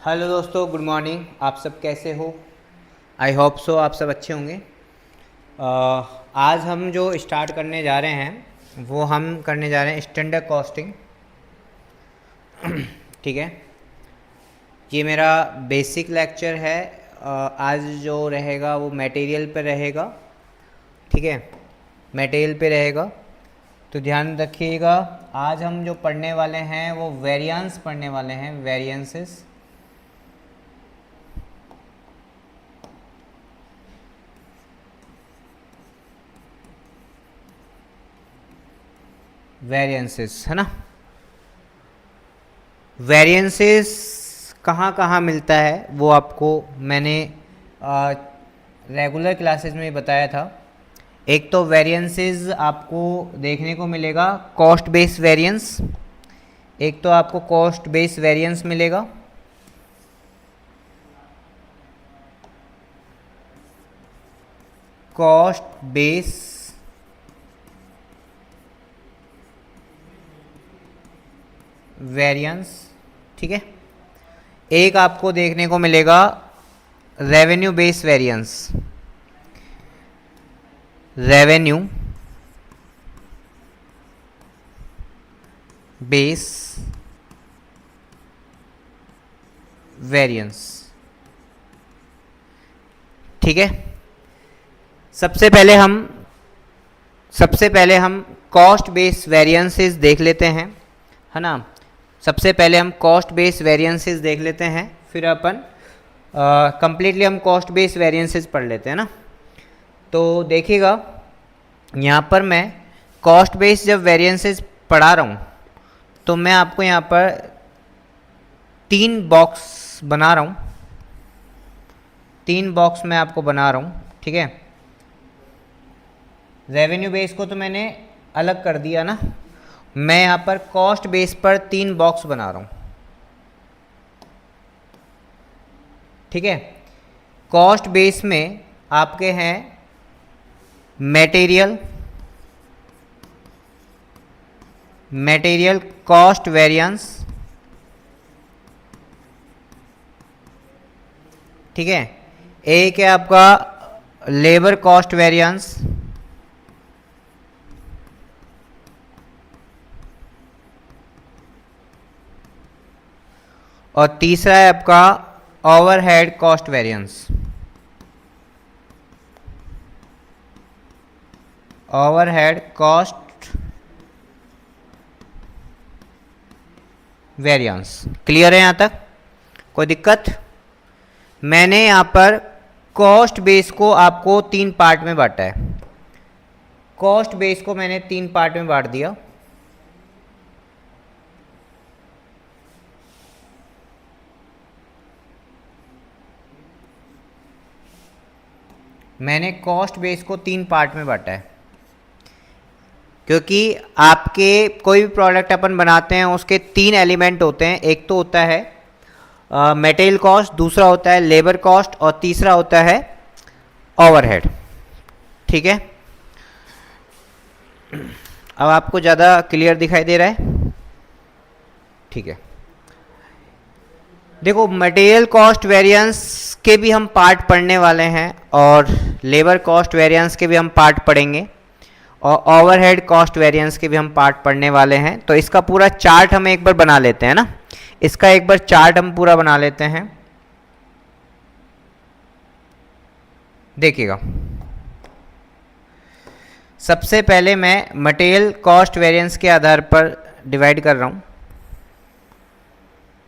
Hello दोस्तों, good morning. आप सब कैसे हो? आई होप सो आप सब अच्छे होंगे। आज हम जो स्टार्ट करने जा रहे हैं वो हम करने जा रहे हैं स्टैंडर्ड कॉस्टिंग। ठीक है, ये मेरा बेसिक लेक्चर है। आज जो रहेगा वो मटेरियल पे रहेगा। ठीक है, मटेरियल पे रहेगा तो ध्यान रखिएगा। आज हम जो पढ़ने वाले हैं वो वेरिएंस पढ़ने वाले हैं, वेरिएंसेस। वेरिएंसेस है ना। वेरिएंसेस कहाँ कहाँ मिलता है वो आपको मैंने रेगुलर क्लासेस में बताया था। एक तो वेरिएंसेस आपको देखने को मिलेगा कॉस्ट बेस वेरिएंस। एक तो आपको कॉस्ट बेस वेरिएंस मिलेगा, कॉस्ट बेस वेरिएंस। ठीक है, एक आपको देखने को मिलेगा revenue base variance. Revenue base variance. ठीक है, सबसे पहले हम कॉस्ट बेस वेरिएंसेस देख लेते हैं, है ना। सबसे पहले हम कॉस्ट बेस वेरिएंसेस देख लेते हैं, फिर अपन कंप्लीटली हम कॉस्ट बेस वेरिएंसेस पढ़ लेते हैं ना। तो देखिएगा, यहाँ पर मैं कॉस्ट बेस जब वेरिएंसेस पढ़ा रहा हूँ तो मैं आपको यहाँ पर 3 बॉक्स बना रहा हूँ। 3 बॉक्स मैं आपको बना रहा हूँ। ठीक है, रेवेन्यू बेस को तो मैंने अलग कर दिया ना। मैं यहाँ पर कॉस्ट बेस पर 3 बॉक्स बना रहा हूँ। ठीक है, कॉस्ट बेस में आपके हैं मटेरियल कॉस्ट वेरिएंस। ठीक है, एक है आपका लेबर कॉस्ट वेरिएंस, और तीसरा है आपका overhead cost variance. Overhead cost variance. Clear है यहाँ तक? कोई दिक्कत? मैंने यहाँ पर कॉस्ट बेस को आपको 3 पार्ट में बांटा है। कॉस्ट बेस को मैंने 3 पार्ट में बांट दिया। मैंने कॉस्ट बेस को 3 पार्ट में बांटा है क्योंकि आपके कोई भी प्रोडक्ट अपन बनाते हैं उसके 3 एलिमेंट होते हैं। एक तो होता है मटेरियल कॉस्ट, दूसरा होता है लेबर कॉस्ट, और तीसरा होता है ओवरहेड। ठीक है, अब आपको ज़्यादा क्लियर दिखाई दे रहा है? ठीक है, देखो, मटेरियल कॉस्ट वेरिएंस के भी हम पार्ट पढ़ने वाले हैं और लेबर कॉस्ट वेरिएंस के भी हम पार्ट पढ़ेंगे और ओवरहेड कॉस्ट वेरिएंस के भी हम पार्ट पढ़ने वाले हैं। तो इसका पूरा चार्ट हम एक बार बना लेते हैं ना। इसका एक बार चार्ट हम पूरा बना लेते हैं। देखिएगा, सबसे पहले मैं मटेरियल कॉस्ट वेरिएंस के आधार पर डिवाइड कर रहा हूँ।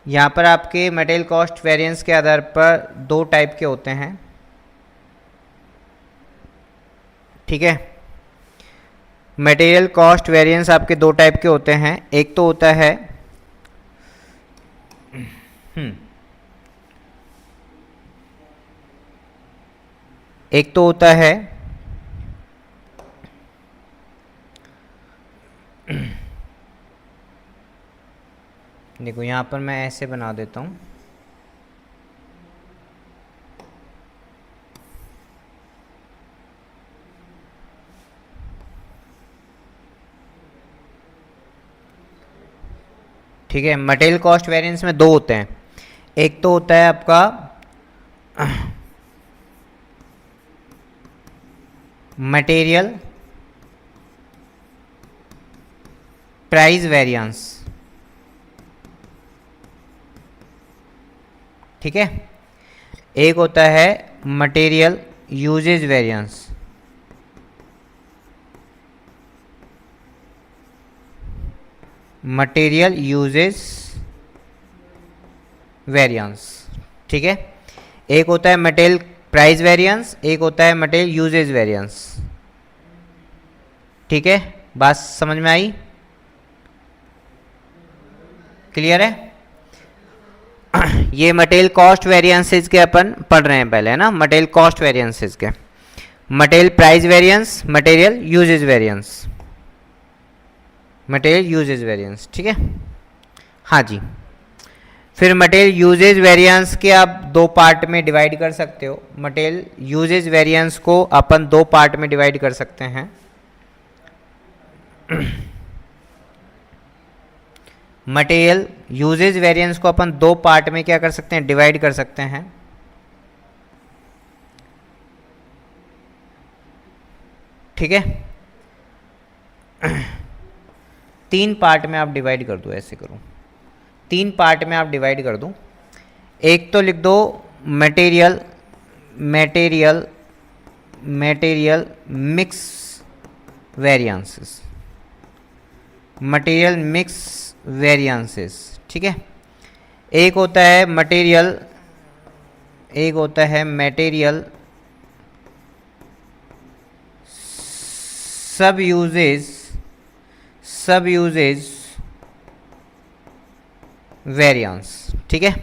यहाँ पर आपके मटेरियल कॉस्ट वेरिएंस के आधार पर 2 टाइप के होते हैं। ठीक है, मटेरियल कॉस्ट वेरिएंस आपके 2 टाइप के होते हैं। एक तो होता है एक तो होता है देखो, यहाँ पर मैं ऐसे बना देता हूँ। ठीक है, मटेरियल कॉस्ट वेरिएंस में 2 होते हैं। एक तो होता है आपका मटेरियल प्राइस वेरिएंस, ठीक है। एक होता है material usages variance, material usages variance, ठीक है। एक होता है मटेरियल प्राइस वेरिएंस, एक होता है मटेरियल यूजेज वेरिएंस, ठीक है। बात समझ में आई? क्लियर है? ये मटेरियल कॉस्ट वेरिएंसेस के अपन पढ़ रहे हैं पहले, है ना, मटेरियल कॉस्ट वेरिएंसेस के। Material price variance, material usages variance, material usages variance, ठीक है। हाँ जी। फिर मटेरियल यूजेज वेरिएंस के आप दो पार्ट में डिवाइड कर सकते हो। मटेरियल यूजेज वेरिएंस को अपन दो पार्ट में डिवाइड कर सकते हैं। मटेरियल यूजेज वेरिएंस को अपन दो पार्ट में क्या कर सकते हैं, डिवाइड कर सकते हैं। ठीक है, तीन पार्ट में आप डिवाइड कर दो, ऐसे करो, तीन पार्ट में आप डिवाइड कर दो। एक तो लिख दो material material material mix variances, material mix variances, ठीक है। एक होता है मटेरियल, एक होता है मटेरियल सब यूजेज वेरिएंस, ठीक है।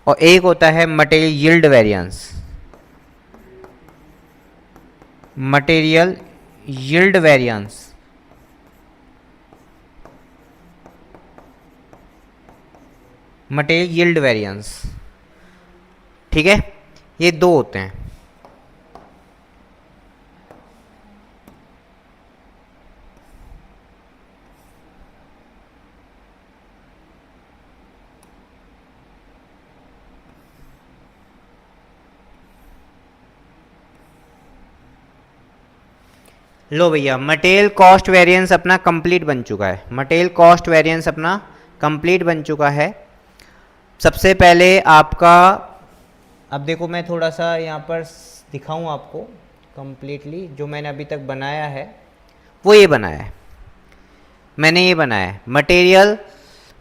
और एक होता है material yield variance, material yield variance, material yield variance, ठीक है। ये दो होते हैं। लो भैया, मटेरियल कॉस्ट वेरिएंस अपना कंप्लीट बन चुका है, मटेरियल कॉस्ट वेरिएंस अपना कंप्लीट बन चुका है। सबसे पहले आपका, अब देखो मैं थोड़ा सा यहाँ पर दिखाऊं आपको कंप्लीटली, जो मैंने अभी तक बनाया है वो ये बनाया है, मैंने ये बनाया है मटेरियल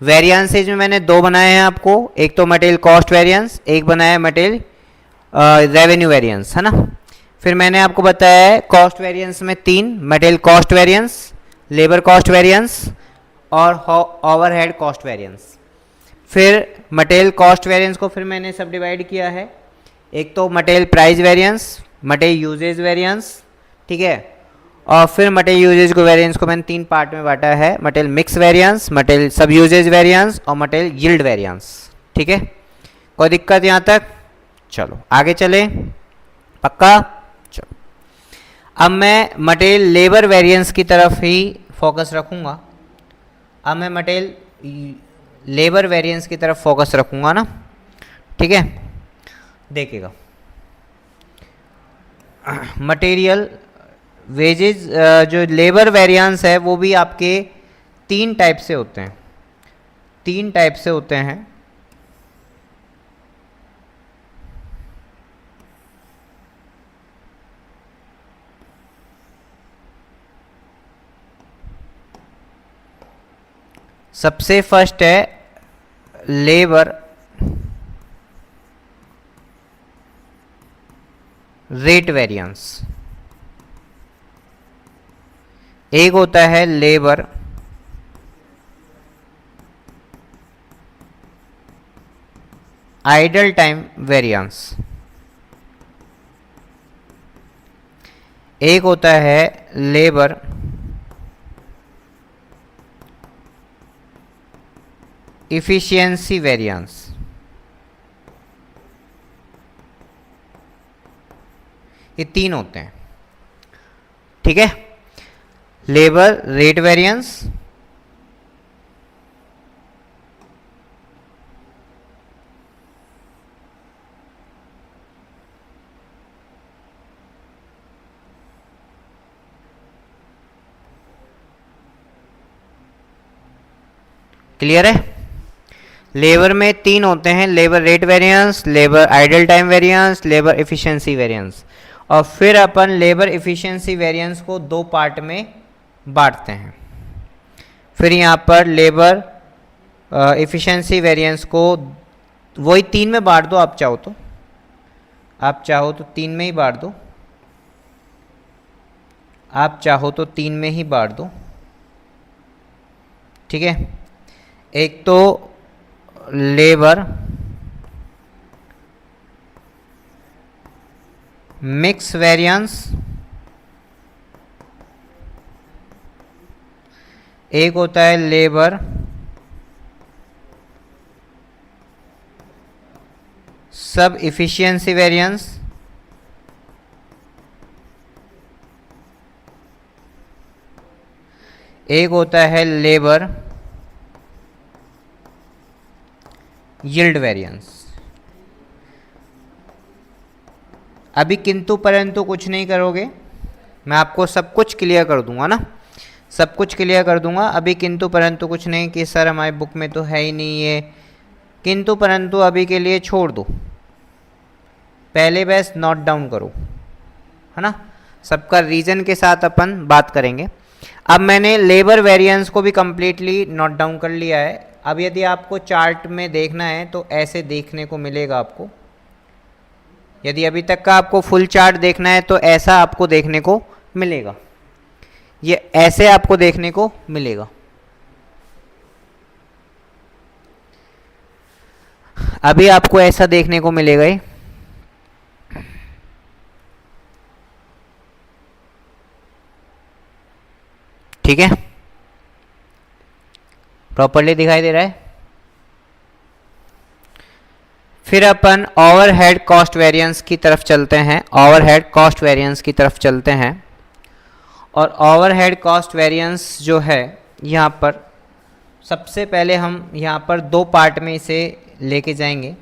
वेरिएंसेज में मैंने दो बनाए हैं आपको, एक तो मटेरियल कॉस्ट वेरिएंस, एक बनाया है मटेरियल रेवेन्यू वेरिएंस, है ना। फिर मैंने आपको बताया है कॉस्ट वेरिएंस में तीन, material cost variance, labour cost variance और ओवरहेड कॉस्ट वेरिएंस। फिर मटेरियल कॉस्ट वेरिएंस को फिर मैंने सब डिवाइड किया है, एक तो material price variance, material usages variance, ठीक है। और फिर मटेरियल यूजेज को वेरिएंस को मैंने तीन पार्ट में बांटा है, मटेरियल मिक्स वेरिएंस, मटेरियल सब यूजेज वेरिएंस और मटेरियल यील्ड वेरिएंस, ठीक है। कोई दिक्कत यहाँ तक? चलो आगे चले, पक्का? चलो अब मैं मटेरियल लेबर वेरिएंस की तरफ ही फोकस रखूँगा। अब मैं मटेरियल लेबर वेरिएंस की तरफ फोकस रखूँगा ना, ठीक है। देखिएगा, मटेरियल वेजेज जो लेबर वेरिएंस है वो भी आपके तीन टाइप से होते हैं, तीन टाइप से होते हैं। सबसे फर्स्ट है लेबर रेट वेरिएंस, एक होता है लेबर आइडल टाइम वेरिएंस, एक होता है लेबर इफिशियंसी वेरिएंस। ये तीन होते हैं, ठीक है। लेबर रेट वेरिएंस, क्लियर है? लेबर में 3 होते हैं, labour rate variance, labour idle time variance, labour efficiency variance. और फिर अपन लेबर एफिशिएंसी वेरिएंस को 2 पार्ट में बांटते हैं। फिर यहाँ पर लेबर एफिशिएंसी वेरिएंस को वही 3 में बांट दो, आप चाहो तो, 3 में ही बांट दो, आप चाहो तो 3 में ही बांट दो। ठीक है, एक तो लेबर मिक्स वेरिएंस, एक होता है लेबर सब इफिशियंसी वेरिएंस, एक होता है लेबर यील्ड वेरिएंस। अभी किंतु परंतु कुछ नहीं करोगे, मैं आपको सब कुछ क्लियर कर दूंगा ना, सब कुछ क्लियर कर दूंगा। अभी किंतु परंतु कुछ नहीं कि सर हमारी बुक में तो है ही नहीं ये, किंतु परंतु अभी के लिए छोड़ दो, पहले बस नोट डाउन करो, है ना। सबका रीजन के साथ अपन बात करेंगे। अब मैंने लेबर वेरिएंस को भी कंप्लीटली नोट डाउन कर लिया है। अब यदि आपको चार्ट में देखना है तो ऐसे देखने को मिलेगा आपको, यदि अभी तक का आपको फुल चार्ट देखना है तो ऐसा आपको देखने को मिलेगा, ये ऐसे आपको देखने को मिलेगा। अभी आपको ऐसा देखने को मिलेगा ही, ठीक है, प्रॉपर्ली दिखाई दे रहा है। फिर अपन ओवरहेड कॉस्ट वेरिएंस की तरफ चलते हैं, ओवरहेड कॉस्ट वेरिएंस की तरफ चलते हैं। और ओवरहेड कॉस्ट वेरिएंस जो है यहाँ पर सबसे पहले हम यहाँ पर 2 पार्ट में इसे लेके जाएंगे।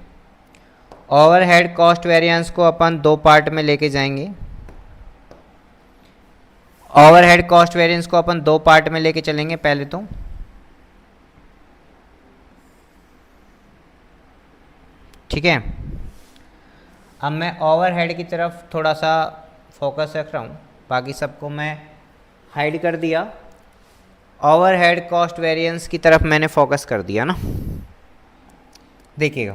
ओवरहेड कॉस्ट वेरिएंस को अपन 2 पार्ट में लेके जाएंगे। ओवरहेड कॉस्ट वेरिएंस को अपन 2 पार्ट में लेके चलेंगे पहले तो। ठीक है, अब मैं ओवरहेड की तरफ थोड़ा सा फोकस रख रहा हूँ, बाकी सबको मैं हाइड कर दिया। ओवरहेड कॉस्ट वेरिएंस की तरफ मैंने फोकस कर दिया ना। देखिएगा,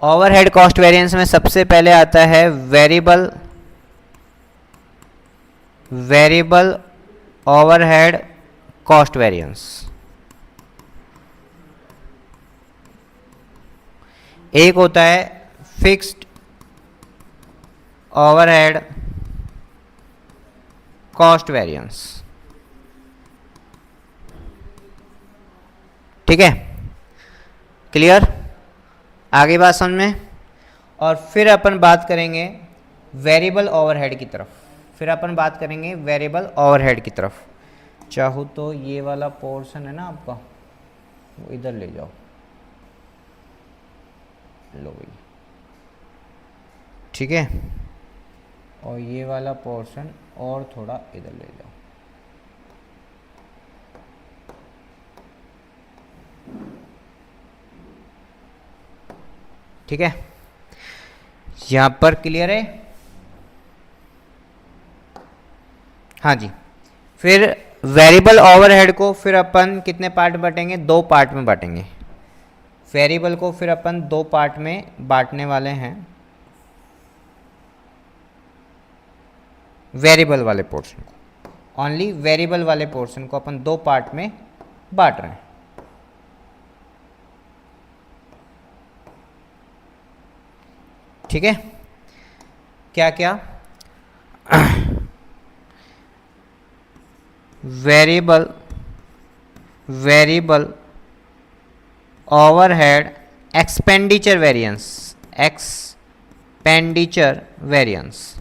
ओवरहेड कॉस्ट वेरिएंस में सबसे पहले आता है वेरिएबल ओवरहेड कॉस्ट वेरिएंस। एक होता है फिक्स्ड ओवरहेड कॉस्ट वेरिएंस। ठीक है, क्लियर, आगे बात समझ में। और फिर अपन बात करेंगे वेरिएबल ओवरहेड की तरफ, फिर अपन बात करेंगे वेरिएबल ओवरहेड की तरफ। चाहो तो ये वाला पोर्शन है ना आपका, वो इधर ले जाओ, लो भाई, ठीक है, और ये वाला पोर्शन और थोड़ा इधर ले जाओ। ठीक है, यहां पर क्लियर है? हाँ जी। फिर वेरिएबल ओवरहेड को फिर अपन कितने पार्ट बांटेंगे? 2 पार्ट में बांटेंगे। वेरिएबल को फिर अपन 2 पार्ट में बांटने वाले हैं। वेरिएबल वाले पोर्शन को, ओनली वेरिएबल वाले पोर्शन को अपन 2 पार्ट में बांट रहे हैं। ठीक है, क्या क्या? Variable overhead expenditure variance, expenditure variance.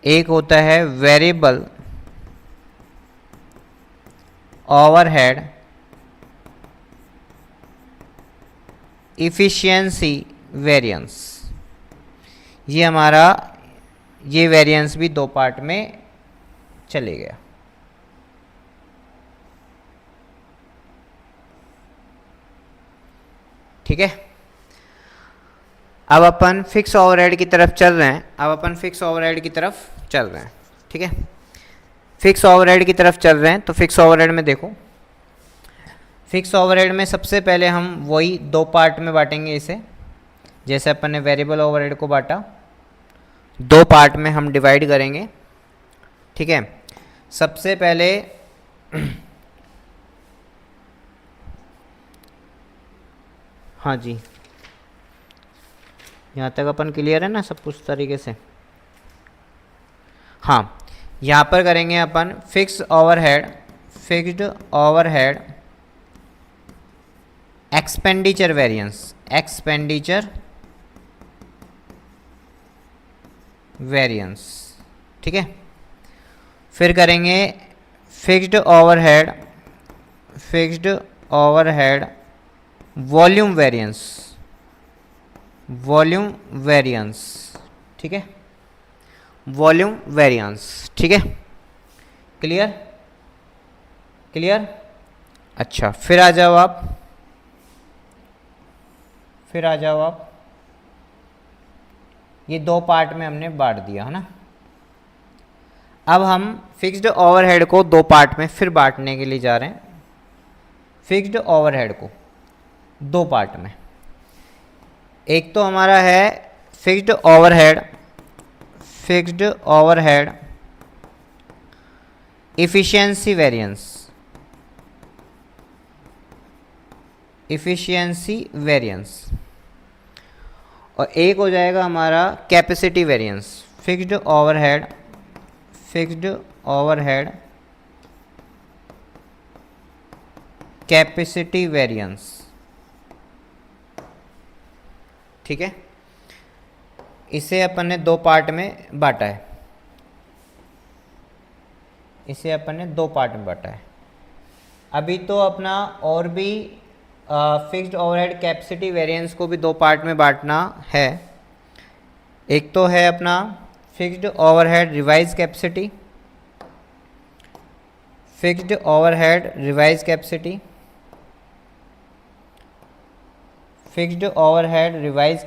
एक होता है वेरिएबल ओवरहेड इफिशिएंसी वेरिएंस। ये हमारा ये वेरिएंस भी 2 पार्ट में चले गया। ठीक है। अब अपन फिक्स ओवरहेड की तरफ चल रहे हैं। ठीक है, फिक्स ओवरहेड की तरफ चल रहे हैं। तो फिक्स ओवरहेड में देखो, फिक्स ओवरहेड में सबसे पहले हम वही दो पार्ट में बांटेंगे इसे। जैसे अपन ने वेरिएबल ओवरहेड को बांटा, दो पार्ट में हम डिवाइड करेंगे। ठीक है, सबसे पहले हाँ जी, यहाँ तक अपन क्लियर है ना सब कुछ तरीके से। हाँ, यहाँ पर करेंगे अपन फिक्स्ड ओवरहेड एक्सपेंडिचर वेरिएंस। ठीक है, फिर करेंगे फिक्स्ड ओवरहेड वॉल्यूम वेरिएंस। ठीक है, वॉल्यूम वेरिएंस। ठीक है, क्लियर। अच्छा, फिर आ जाओ आप, ये दो पार्ट में हमने बांट दिया है ना। अब हम फिक्स्ड ओवरहेड को दो पार्ट में फिर बांटने के लिए जा रहे हैं। फिक्स्ड ओवरहेड को दो पार्ट में, एक तो हमारा है फिक्स्ड ओवरहेड इफिशिएंसी वेरिएंस, और एक हो जाएगा हमारा capacity variance. Fixed overhead capacity variance. ठीक है, इसे अपन ने दो पार्ट में बांटा है। अभी तो अपना और भी फिक्स्ड ओवरहेड कैपेसिटी वेरिएंस को भी दो पार्ट में बांटना है। एक तो है अपना fixed overhead revise capacity, fixed overhead revise capacity, fixed overhead revised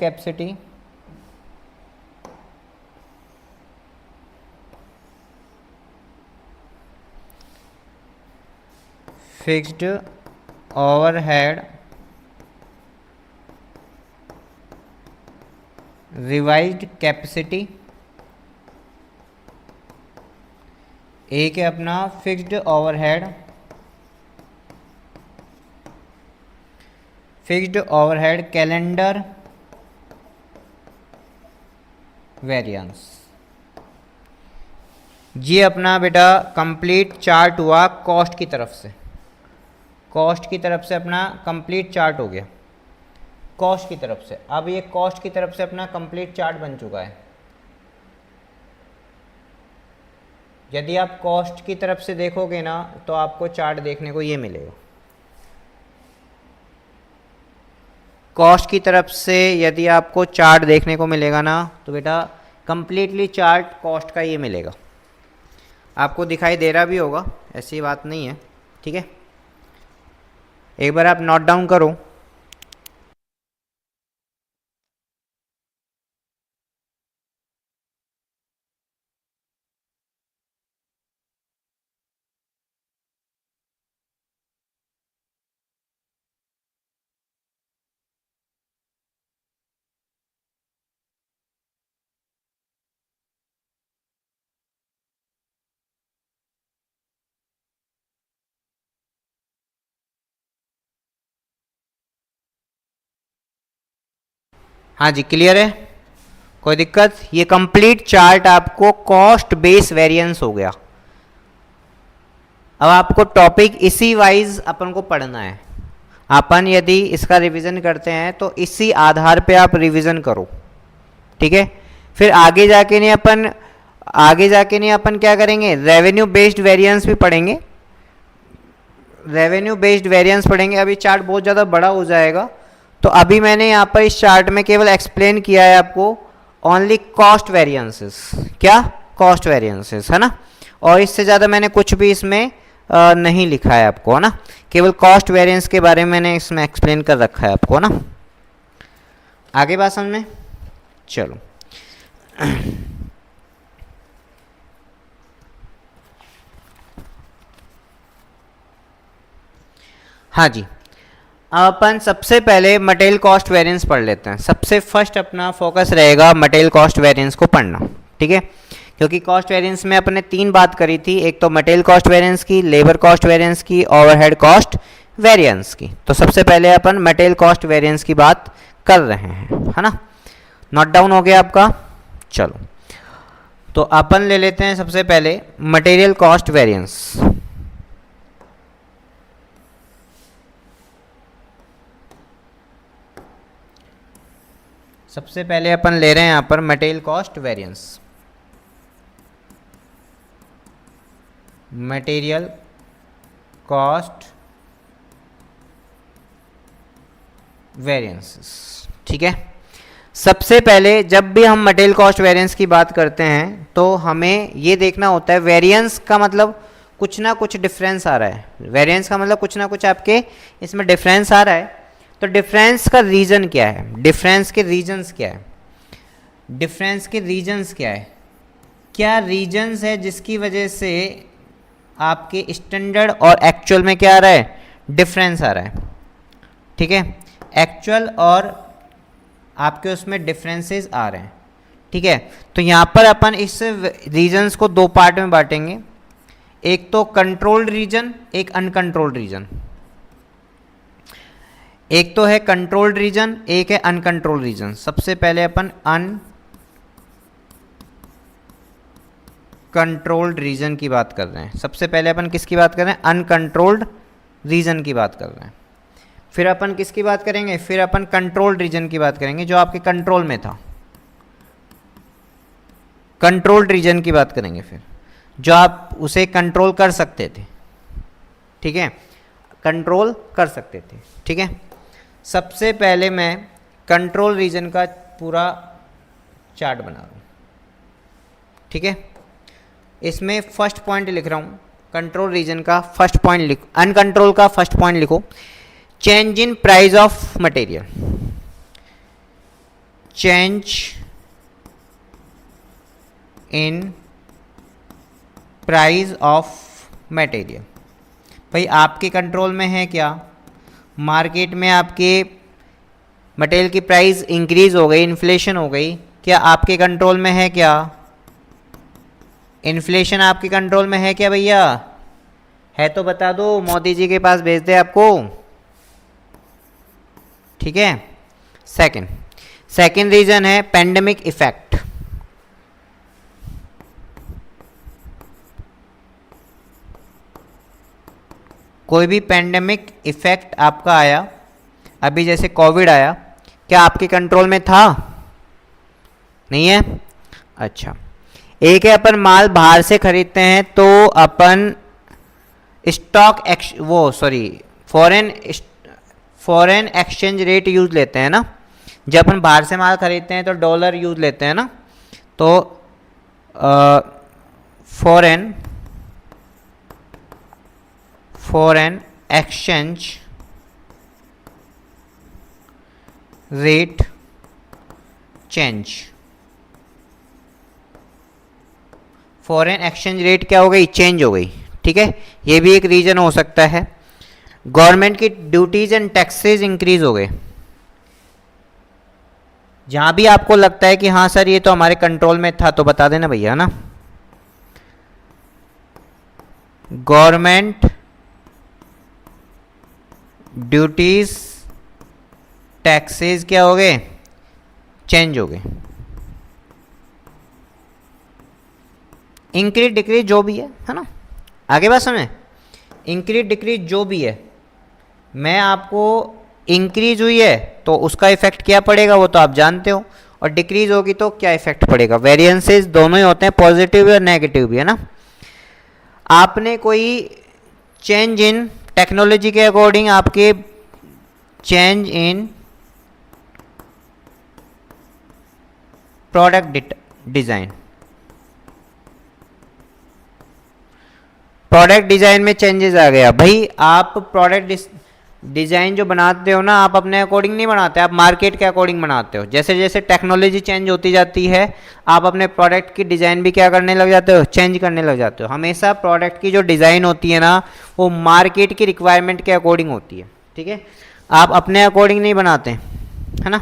capacity. एक है अपना फिक्स्ड ओवरहेड कैलेंडर वेरिएंस। ये अपना बेटा कंप्लीट चार्ट हुआ कॉस्ट की तरफ से। अपना कंप्लीट चार्ट हो गया कॉस्ट की तरफ से। अब ये कॉस्ट की तरफ से अपना कंप्लीट चार्ट बन चुका है। यदि आप कॉस्ट की तरफ से देखोगे ना तो आपको चार्ट देखने को ये मिलेगा। कॉस्ट की तरफ से यदि आपको चार्ट देखने को मिलेगा ना तो बेटा कंप्लीटली चार्ट कॉस्ट का ये मिलेगा। आपको दिखाई दे रहा भी होगा, ऐसी बात नहीं है। ठीक है, एक बार आप नोट डाउन करो। हाँ जी, क्लियर है, कोई दिक्कत? ये कंप्लीट चार्ट आपको कॉस्ट बेस वेरिएंस हो गया। अब आपको टॉपिक इसी वाइज अपन को पढ़ना है। अपन यदि इसका रिवीजन करते हैं तो इसी आधार पे आप रिवीजन करो। ठीक है, फिर आगे जाके नहीं अपन क्या करेंगे, रेवेन्यू बेस्ड वेरिएंस भी पढ़ेंगे। अभी चार्ट बहुत ज़्यादा बड़ा हो जाएगा, तो अभी मैंने यहाँ पर इस चार्ट में केवल एक्सप्लेन किया है आपको ओनली कॉस्ट वेरिएंसेस। क्या? कॉस्ट वेरिएंसेस, है ना। और इससे ज़्यादा मैंने कुछ भी इसमें नहीं लिखा है आपको, है ना। केवल कॉस्ट वेरिएंस के बारे में मैंने इसमें एक्सप्लेन कर रखा है आपको, है ना। आगे बात समझ में? चलो हाँ जी, अब अपन सबसे पहले मटेरियल कॉस्ट वेरिएंस पढ़ लेते हैं। सबसे फर्स्ट अपना फोकस रहेगा मटेरियल कॉस्ट वेरिएंस को पढ़ना, ठीक है, क्योंकि कॉस्ट वेरिएंस में अपने 3 बात करी थी, एक तो मटेरियल कॉस्ट वेरिएंस की, लेबर कॉस्ट वेरिएंस की, ओवरहेड कॉस्ट वेरिएंस की। तो सबसे पहले अपन मटेरियल कॉस्ट वेरिएंस की बात कर रहे हैं, है ना। नोट डाउन हो गया आपका? चलो तो अपन ले लेते हैं सबसे पहले मटेरियल कॉस्ट वेरिएंस। सबसे पहले अपन ले रहे हैं यहां पर material cost variance. Material cost variances, ठीक है। सबसे पहले जब भी हम मटेरियल कॉस्ट वेरिएंस की बात करते हैं तो हमें ये देखना होता है, वेरिएंस का मतलब कुछ ना कुछ डिफरेंस आ रहा है। वेरिएंस का मतलब कुछ ना कुछ आपके इसमें डिफरेंस आ रहा है। तो डिफरेंस का रीजन क्या है, डिफरेंस के रीजन्स क्या है, डिफरेंस के रीजन्स क्या है, क्या रीजन्स है जिसकी वजह से आपके स्टैंडर्ड और एक्चुअल में क्या आ रहा है, डिफरेंस आ रहा है, ठीक है। एक्चुअल और आपके उसमें डिफरेंसेस आ रहे हैं, ठीक है। तो यहाँ पर अपन इस रीजन्स को 2 पार्ट में बांटेंगे, एक तो कंट्रोल्ड रीजन, एक अनकंट्रोल्ड रीजन। एक तो है कंट्रोल्ड रीजन, एक है अनकंट्रोल्ड रीजन। सबसे पहले अपन अनकंट्रोल्ड रीजन की बात कर रहे हैं। सबसे पहले अपन किसकी बात कर रहे हैं, अनकंट्रोल्ड रीजन की बात कर रहे हैं। फिर अपन किसकी बात करेंगे, फिर अपन कंट्रोल्ड रीजन की बात करेंगे जो आपके कंट्रोल में था। कंट्रोल्ड रीजन की बात करेंगे फिर जो आप उसे कंट्रोल कर सकते थे, ठीक है, कंट्रोल कर सकते थे, ठीक है। सबसे पहले मैं कंट्रोल रीजन का पूरा चार्ट बना रहा हूँ, ठीक है। इसमें फर्स्ट पॉइंट लिख रहा हूँ, कंट्रोल रीजन का फर्स्ट पॉइंट लिखो, अनकंट्रोल का फर्स्ट पॉइंट लिखो, change in price of material. Change in price of material. भाई आपके कंट्रोल में है क्या, मार्केट में आपके मटेरियल की प्राइस इंक्रीज हो गई, इन्फ्लेशन हो गई, क्या आपके कंट्रोल में है क्या, इन्फ्लेशन आपके कंट्रोल में है क्या भैया, है तो बता दो, मोदी जी के पास भेज दे आपको, ठीक है। सेकंड रीजन है पेंडेमिक इफेक्ट। कोई भी पेंडेमिक इफेक्ट आपका आया, अभी जैसे कोविड आया, क्या आपके कंट्रोल में था, नहीं है, अच्छा। एक है अपन माल बाहर से खरीदते हैं तो अपन stock foreign exchange rate use लेते हैं ना। जब अपन बाहर से माल खरीदते हैं तो डॉलर यूज लेते हैं ना, तो foreign exchange rate change. Foreign exchange rate क्या हो गई, चेंज हो गई, ठीक है। ये भी एक रीजन हो सकता है। गवर्नमेंट की ड्यूटीज एंड टैक्सेस इंक्रीज हो गए। जहां भी आपको लगता है कि हाँ सर ये तो हमारे कंट्रोल में था तो बता देना भैया ना। गवर्नमेंट ड्यूटीज टैक्सेस क्या हो गए, चेंज हो गए। इंक्रीज डिक्रीज जो भी है ना, आगे बात समझे, इंक्रीज डिक्रीज जो भी है, मैं आपको इंक्रीज हुई है तो उसका इफेक्ट क्या पड़ेगा वो तो आप जानते हो, और डिक्रीज होगी तो क्या इफेक्ट पड़ेगा। वेरिएंसेस दोनों ही होते हैं, पॉजिटिव और नेगेटिव भी, है ना। आपने कोई चेंज इन टेक्नोलॉजी के अकॉर्डिंग आपके change in product design, product design में चेंजेस आ गया भाई। आप प्रोडक्ट डिज़ाइन जो बनाते हो ना आप अपने अकॉर्डिंग नहीं बनाते, आप मार्केट के अकॉर्डिंग बनाते हो। जैसे जैसे टेक्नोलॉजी चेंज होती जाती है आप अपने प्रोडक्ट की डिज़ाइन भी क्या करने लग जाते हो, चेंज करने लग जाते हो। हमेशा प्रोडक्ट की जो डिज़ाइन होती है ना वो मार्केट की रिक्वायरमेंट के अकॉर्डिंग होती है, ठीक है, आप अपने अकॉर्डिंग नहीं बनाते, है ना।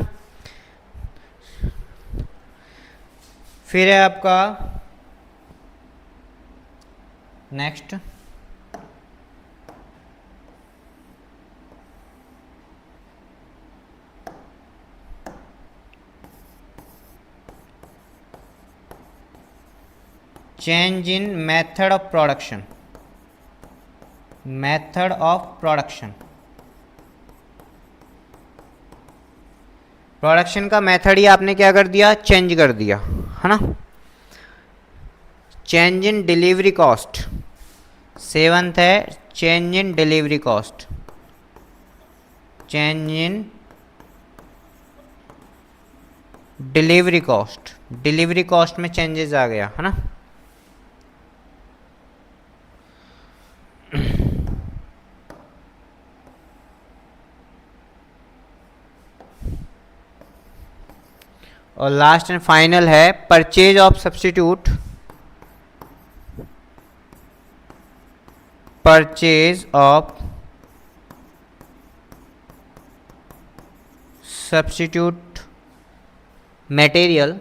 फिर है आपका next change in method of production. Method of production, production का मेथड ही आपने क्या कर दिया, चेंज कर दिया, है ना। Change in delivery cost, seventh है change in delivery cost. Change in delivery cost, delivery cost में चेंजेस आ गया, है ना। और लास्ट एंड फाइनल है purchase of substitute. Purchase of substitute material,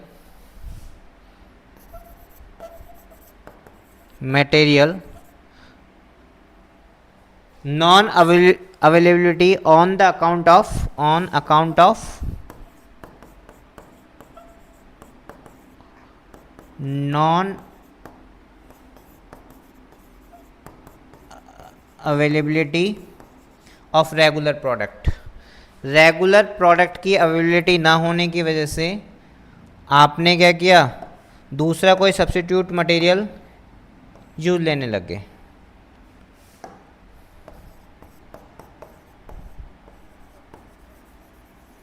material non availability on the account of, on account of non availability of regular product. Regular product की availability ना होने की वजह से आपने क्या किया, दूसरा कोई सब्स्टिट्यूट मटेरियल यूज लेने लग गए।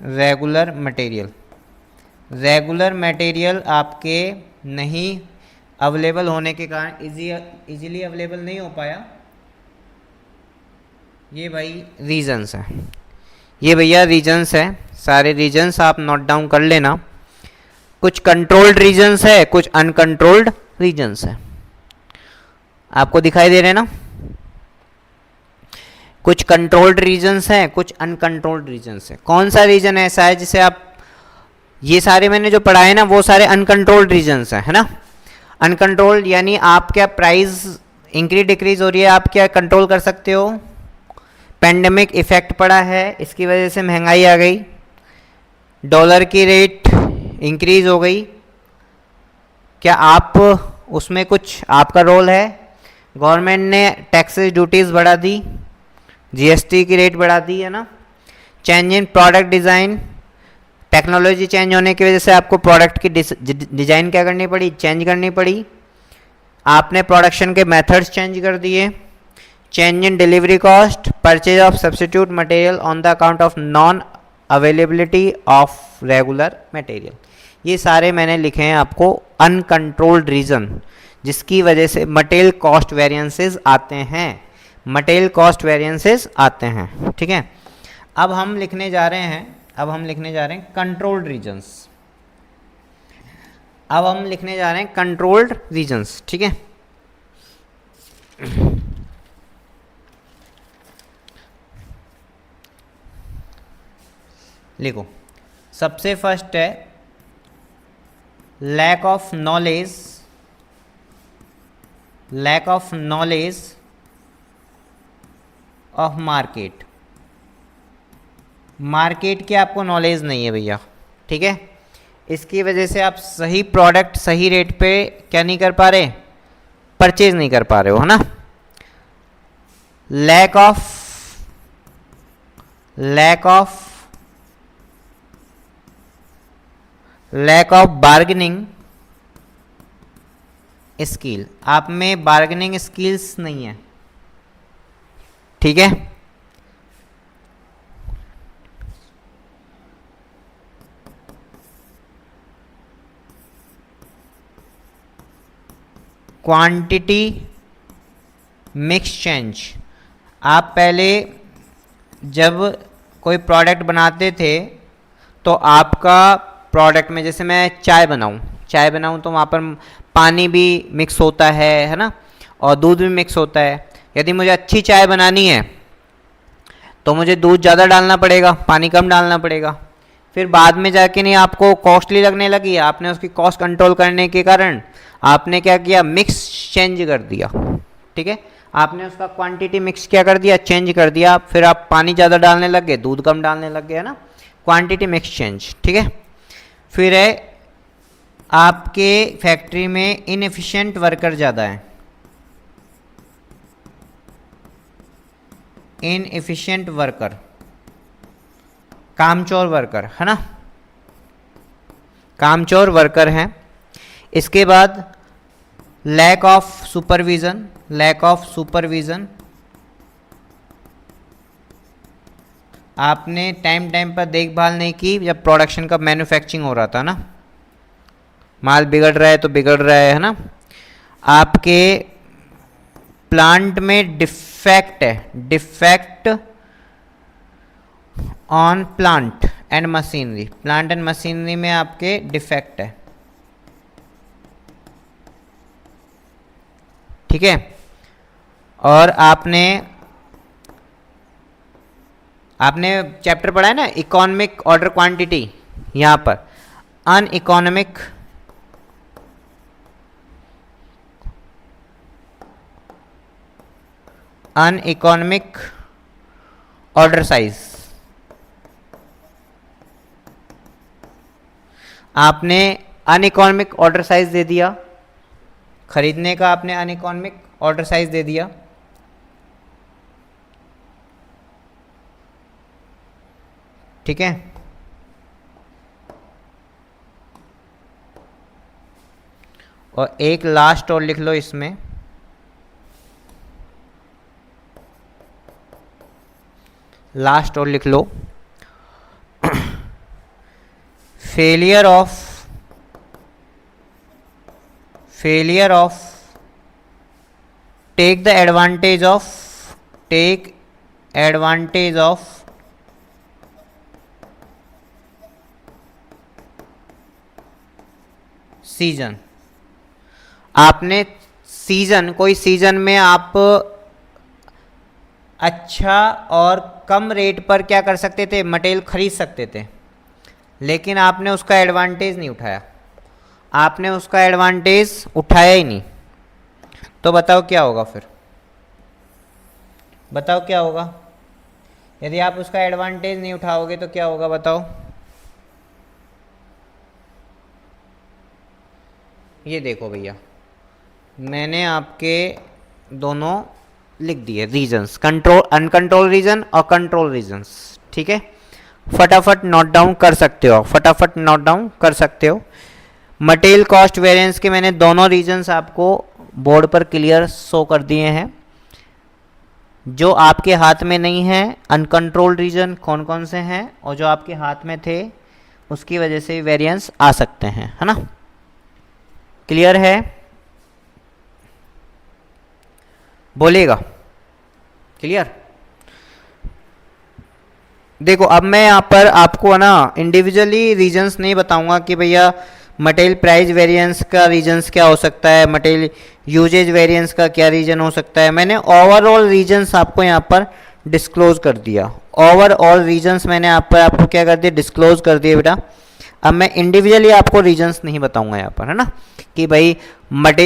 रेगुलर मटेरियल, रेगुलर मटेरियल आपके नहीं अवेलेबल होने के कारण, इजीली अवेलेबल नहीं हो पाया। ये भाई रीजंस हैं, ये भैया रीजंस है, सारे रीजंस आप नोट डाउन कर लेना। कुछ कंट्रोल्ड रीजंस है, कुछ अनकंट्रोल्ड रीजंस है, आपको दिखाई दे रहे हैं ना। कुछ कंट्रोल्ड रीजंस हैं, कुछ अनकंट्रोल्ड रीजंस है। कौन सा रीजन ऐसा है जिसे आप, ये सारे मैंने जो पढ़ाए ना वो सारे अनकंट्रोल्ड रीजंस हैं, है ना। अनकंट्रोल्ड यानी आप क्या प्राइस इंक्रीज डिक्रीज हो रही है, आप क्या कंट्रोल कर सकते हो। पेंडेमिक इफेक्ट पड़ा है, इसकी वजह से महंगाई आ गई, डॉलर की रेट इंक्रीज हो गई, क्या आप उसमें कुछ आपका रोल है। गवर्नमेंट ने टैक्सेस ड्यूटीज़ बढ़ा दी, जीएसटी की रेट बढ़ा दी, है ना। चेंज इन प्रोडक्ट डिज़ाइन, टेक्नोलॉजी चेंज होने की वजह से आपको प्रोडक्ट की डिज़ाइन क्या करनी पड़ी, चेंज करनी पड़ी। आपने प्रोडक्शन के मेथड्स चेंज कर दिए। Change in delivery cost, purchase of substitute material on the account of non availability of regular material. ये सारे मैंने लिखे हैं आपको अनकंट्रोल्ड रीज़न, जिसकी वजह से मटेरियल कॉस्ट वेरिएंसेस आते हैं, मटेरियल कॉस्ट वेरिएंसेस आते हैं, ठीक है। अब हम लिखने जा रहे हैं, अब हम लिखने जा रहे हैं कंट्रोल्ड रीजन्स। अब हम लिखने जा रहे हैं कंट्रोल्ड रीजन्स, ठीक है। लिखो, सबसे फर्स्ट है lack of knowledge, lack of knowledge of market. Market की आपको नॉलेज नहीं है भैया, ठीक है। इसकी वजह से आप सही प्रोडक्ट सही रेट पे क्या नहीं कर पा रहे, परचेज नहीं कर पा रहे हो, है ना। लैक ऑफ बार्गेनिंग स्किल, आप में बार्गेनिंग स्किल्स नहीं है, ठीक है। क्वांटिटी मिक्स चेंज, आप पहले जब कोई प्रोडक्ट बनाते थे तो आपका प्रोडक्ट में, जैसे मैं चाय बनाऊं तो वहाँ पर पानी भी मिक्स होता है ना, और दूध भी मिक्स होता है। यदि मुझे अच्छी चाय बनानी है तो मुझे दूध ज़्यादा डालना पड़ेगा, पानी कम डालना पड़ेगा। फिर बाद में जाके नहीं आपको कॉस्टली लगने लगी, आपने उसकी कॉस्ट कंट्रोल करने के कारण आपने क्या किया, मिक्स चेंज कर दिया। ठीक है, आपने उसका क्वांटिटी मिक्स क्या कर दिया, चेंज कर दिया। फिर आप पानी ज़्यादा डालने लग गए, दूध कम डालने लग गए, है ना, क्वांटिटी मिक्स चेंज। ठीक है, फिर है आपके फैक्ट्री में इनएफिशिएंट वर्कर ज़्यादा है, इनएफिशिएंट वर्कर, कामचोर वर्कर, है ना, कामचोर वर्कर हैं। इसके बाद lack of supervision, lack of supervision, आपने टाइम टाइम पर देखभाल नहीं की जब प्रोडक्शन का मैन्युफैक्चरिंग हो रहा था ना, माल बिगड़ रहा है तो बिगड़ रहा है ना। आपके प्लांट में डिफेक्ट है, defect on plant and machinery, plant and machinery में आपके डिफेक्ट है। ठीक है, और आपने चैप्टर पढ़ा है ना इकोनॉमिक ऑर्डर क्वांटिटी, यहां पर अनइकोनॉमिक अनइकोनॉमिक ऑर्डर साइज, आपने अनइकोनॉमिक ऑर्डर साइज दे दिया, खरीदने का आपने अनइकोनॉमिक ऑर्डर साइज दे दिया। ठीक है, और एक लास्ट और लिख लो इसमें, लास्ट और लिख लो, failure of take advantage of season. आपने कोई सीजन में आप अच्छा और कम रेट पर क्या कर सकते थे, मटेरियल खरीद सकते थे, लेकिन आपने उसका एडवांटेज नहीं उठाया, आपने उसका एडवांटेज उठाया ही नहीं। तो बताओ क्या होगा फिर, बताओ क्या होगा, यदि आप उसका एडवांटेज नहीं उठाओगे तो क्या होगा बताओ। ये देखो भैया, मैंने आपके दोनों लिख दिए रीजंस, कंट्रोल, अनकंट्रोल रीजन और कंट्रोल रीजंस। ठीक है, फटाफट नोट डाउन कर सकते हो, फटाफट नोट डाउन कर सकते हो। मटेरियल कॉस्ट वेरिएंस के मैंने दोनों रीजंस आपको बोर्ड पर क्लियर शो कर दिए हैं। जो आपके हाथ में नहीं है, अनकंट्रोल्ड रीजन कौन कौन से हैं, और जो आपके हाथ में थे उसकी वजह से वेरिएंस आ सकते हैं, है ना। क्लियर है, बोलिएगा क्लियर। देखो अब मैं यहाँ पर आपको है ना इंडिविजुअली रीजंस नहीं बताऊंगा कि भैया मटेरियल प्राइस वेरिएंस का रीजंस क्या हो सकता है, मटेरियल यूजेज वेरिएंस का क्या रीजन हो सकता है। मैंने ओवरऑल रीजंस आपको यहाँ पर डिस्क्लोज कर दिया, ओवरऑल रीजंस मैंने आपको क्या कर दिया, डिस्क्लोज कर दिया बेटा। अब मैं इंडिविजुअली आपको रीजंस नहीं बताऊंगा यहाँ पर, है ना, कि भाई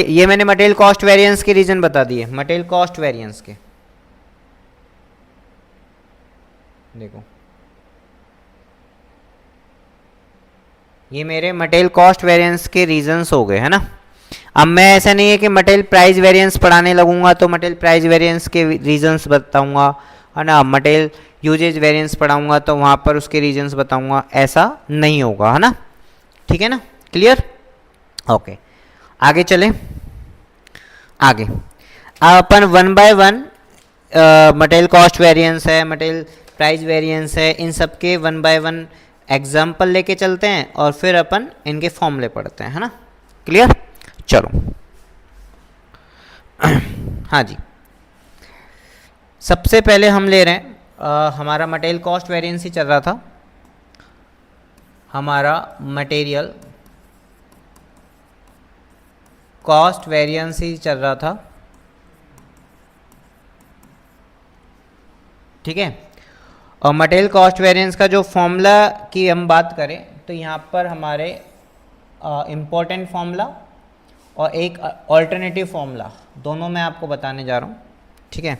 ये मैंने मटेरियल कॉस्ट वेरिएंस के रीजन बता दिए, मटेरियल कॉस्ट वेरिएंस के। देखो ये मेरे मटेरियल कॉस्ट वेरिएंस के रीजंस हो गए, है ना। अब मैं ऐसा नहीं है कि मटेरियल प्राइस वेरिएंस पढ़ाने लगूंगा तो मटेरियल प्राइस वेरिएंस के रीजंस बताऊंगा, है ना, मटेरियल यूजेज वेरिएंस पढ़ाऊंगा तो वहाँ पर उसके रीजंस बताऊंगा, ऐसा नहीं होगा, है ना। ठीक है ना, क्लियर, ओके। आगे चलें, आगे अब अपन one by one material cost variance है, मटेरियल प्राइस वेरिएंस है, इन सब के वन बाय वन एग्जाम्पल लेके चलते हैं और फिर अपन इनके फॉर्मूले पढ़ते हैं, है ना। क्लियर, चलो हाँ जी। सबसे पहले हम ले रहे हैं हमारा मटेरियल कॉस्ट वेरिएंस ही चल रहा था, हमारा मटेरियल कॉस्ट वेरिएंस ही चल रहा था, ठीक है। और मटेरियल कॉस्ट वेरिएंस का जो फॉर्मूला की हम बात करें तो यहाँ पर हमारे इम्पोर्टेंट फॉर्मूला और एक ऑल्टरनेटिव फॉर्मूला दोनों मैं आपको बताने जा रहा हूँ, ठीक है।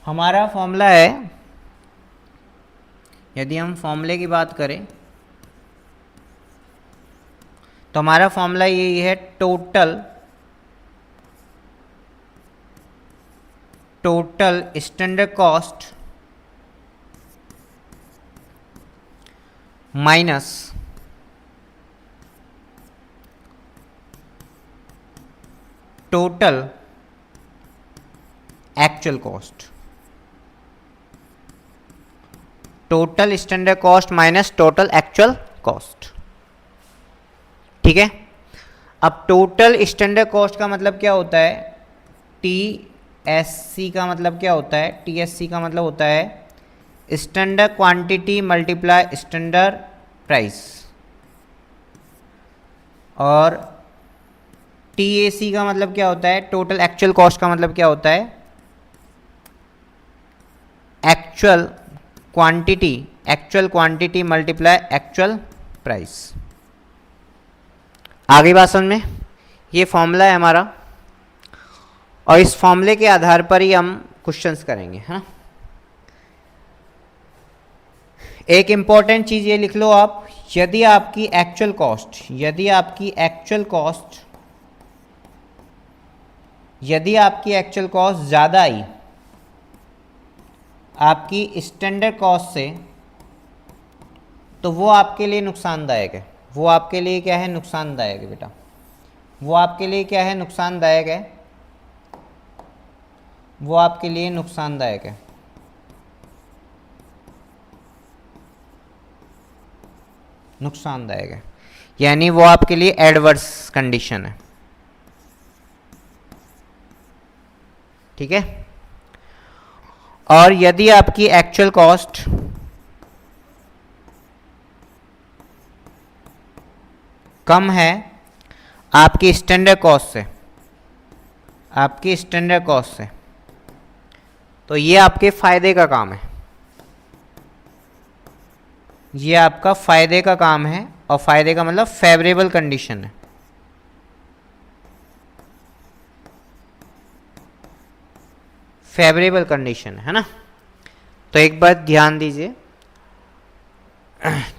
हमारा फॉर्मूला है, यदि हम फॉर्मूले की बात करें तो हमारा फॉर्मूला यही है, total standard cost minus total actual cost. Total standard cost minus total actual cost, ठीक है। अब टोटल स्टैंडर्ड कॉस्ट का मतलब क्या होता है, TSC का मतलब क्या होता है, TSC का मतलब होता है standard quantity multiply standard price, और TAC का मतलब क्या होता है, टोटल एक्चुअल कॉस्ट का मतलब क्या होता है, actual quantity multiply actual price. आगे बात समझ में, ये फॉर्मूला है हमारा, और इस फॉर्मूले के आधार पर ही हम क्वेश्चंस करेंगे, है ना। एक इंपॉर्टेंट चीज ये लिख लो आप, यदि आपकी एक्चुअल कॉस्ट ज़्यादा आई आपकी स्टैंडर्ड कॉस्ट से, तो वो आपके लिए नुकसानदायक है। वो आपके लिए क्या है, नुकसानदायक है बेटा। वो आपके लिए क्या है, नुकसानदायक है। वो आपके लिए नुकसानदायक है। नुकसानदायक है यानी वो आपके लिए एडवर्स कंडीशन है, ठीक है। और यदि आपकी एक्चुअल कॉस्ट कम है आपकी स्टैंडर्ड कॉस्ट से, तो ये आपके फायदे का काम है, ये आपका फायदे का काम है। और फायदे का मतलब फेवरेबल कंडीशन है, फेवरेबल कंडीशन है ना। तो एक बात ध्यान दीजिए,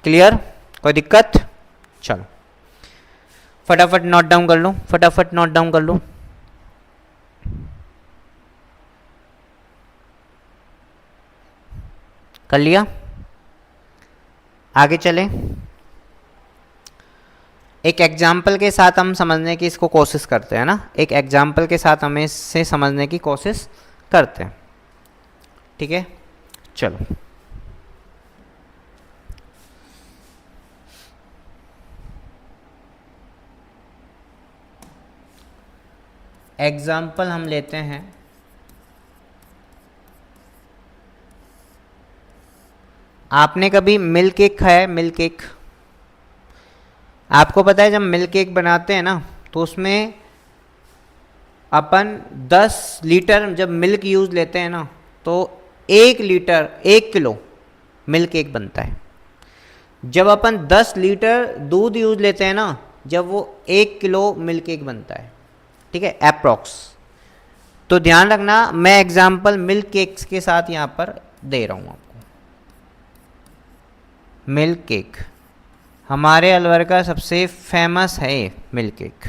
क्लियर, कोई दिक्कत, चलो फटाफट नोट डाउन कर लो, कर लिया। आगे चलें, एक एग्जाम्पल के साथ हम समझने की इसको कोशिश करते हैं ना, एक एग्जाम्पल के साथ हमें इससे समझने की कोशिश करते हैं, ठीक है। चलो एग्जाम्पल हम लेते हैं, आपने कभी मिल्क केक खाया है? मिल्क केक, आपको पता है जब मिल्क केक बनाते हैं ना तो उसमें अपन 10 लीटर जब मिल्क यूज़ लेते हैं ना तो 1 किलो मिल्क केक बनता है। जब अपन 10 लीटर दूध यूज़ लेते हैं ना जब वो 1 किलो मिल्क केक बनता है, ठीक है, अप्रॉक्स। तो ध्यान रखना, मैं एग्जाम्पल मिल्क केक्स के साथ यहाँ पर दे रहा हूँ आपको। मिल्क केक हमारे अलवर का सबसे फेमस है मिल्क केक,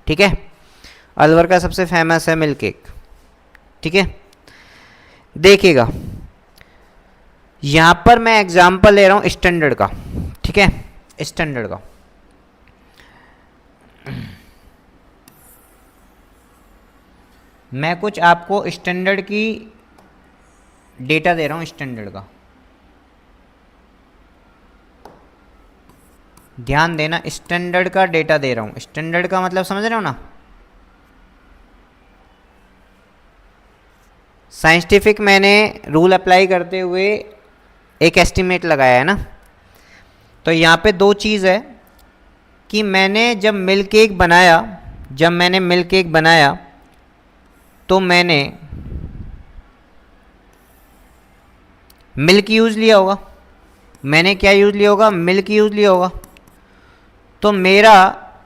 ठीक है, अलवर का सबसे फेमस है मिल्क केक, ठीक है। देखिएगा यहां पर मैं एग्जांपल ले रहा हूं स्टैंडर्ड का, ठीक है, स्टैंडर्ड का। मैं कुछ आपको स्टैंडर्ड की डेटा दे रहा हूं, स्टैंडर्ड का ध्यान देना, स्टैंडर्ड का डेटा दे रहा हूं। स्टैंडर्ड का मतलब समझ रहे हो ना, साइंटिफिक मैंने रूल अप्लाई करते हुए एक एस्टिमेट लगाया है ना। तो यहाँ पे दो चीज़ है कि मैंने जब मिल्क केक बनाया तो मैंने मिल्क यूज़ लिया होगा। मैंने क्या यूज़ लिया होगा? मिल्क यूज़ लिया होगा। तो मेरा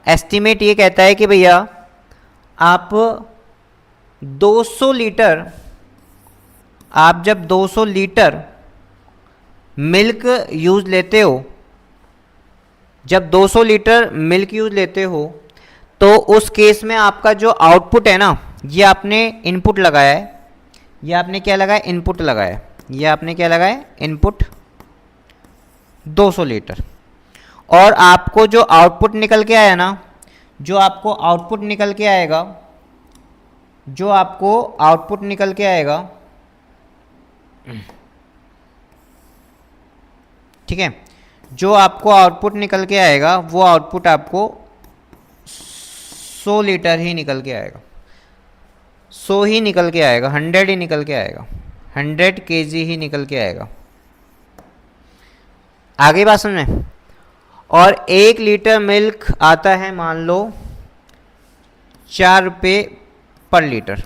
एस्टिमेट ये कहता है कि भैया आप 200 लीटर, आप जब 200 लीटर मिल्क यूज़ लेते हो, जब 200 लीटर मिल्क यूज़ लेते हो तो उस केस में आपका जो आउटपुट है ना, ये आपने इनपुट लगाया है, ये आपने क्या लगाया? इनपुट लगाया है। ये आपने क्या लगाया? Input 200 litre. और आपको जो आउटपुट निकल के आया ना, जो आपको आउटपुट निकल के आएगा, जो आपको आउटपुट निकल के आएगा, ठीक है, जो आपको आउटपुट निकल के आएगा वो आउटपुट आपको 100 लीटर ही निकल के आएगा, 100 ही निकल के आएगा, 100 ही निकल के आएगा, 100 kg ही निकल के आएगा। आगे बात समझ में? और 1 लीटर मिल्क आता है मान लो 4 रुपये पर लीटर,